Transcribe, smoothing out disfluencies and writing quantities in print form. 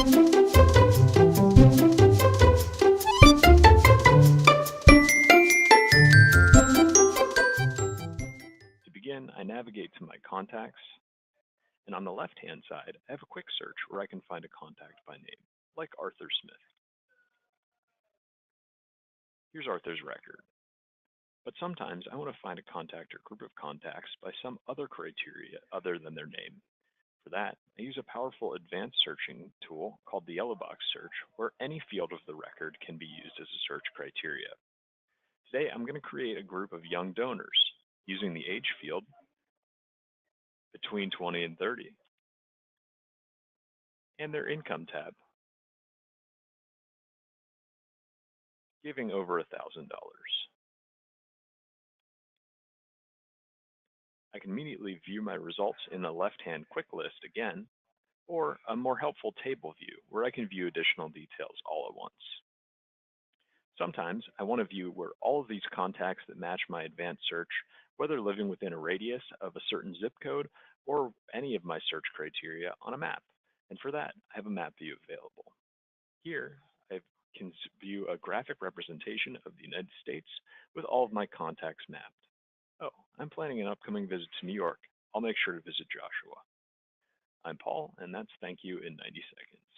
To begin, I navigate to my contacts, and on the left-hand side, I have a quick search where I can find a contact by name, like Arthur Smith. Here's Arthur's record. But sometimes I want to find a contact or group of contacts by some other criteria other than their name. For that, I use a powerful advanced searching tool called the yellow box search, where any field of the record can be used as a search criteria. Today, I'm going to create a group of young donors using the age field between 20 and 30 and their income tab, giving over $1,000. I can immediately view my results in the left-hand quick list again, or a more helpful table view where I can view additional details all at once. Sometimes I want to view where all of these contacts that match my advanced search, whether living within a radius of a certain zip code or any of my search criteria on a map. And for that, I have a map view available. Here, I can view a graphic representation of the United States with all of my contacts mapped. Oh, I'm planning an upcoming visit to New York. I'll make sure to visit Joshua. I'm Paul, and that's thankQ in 90 seconds.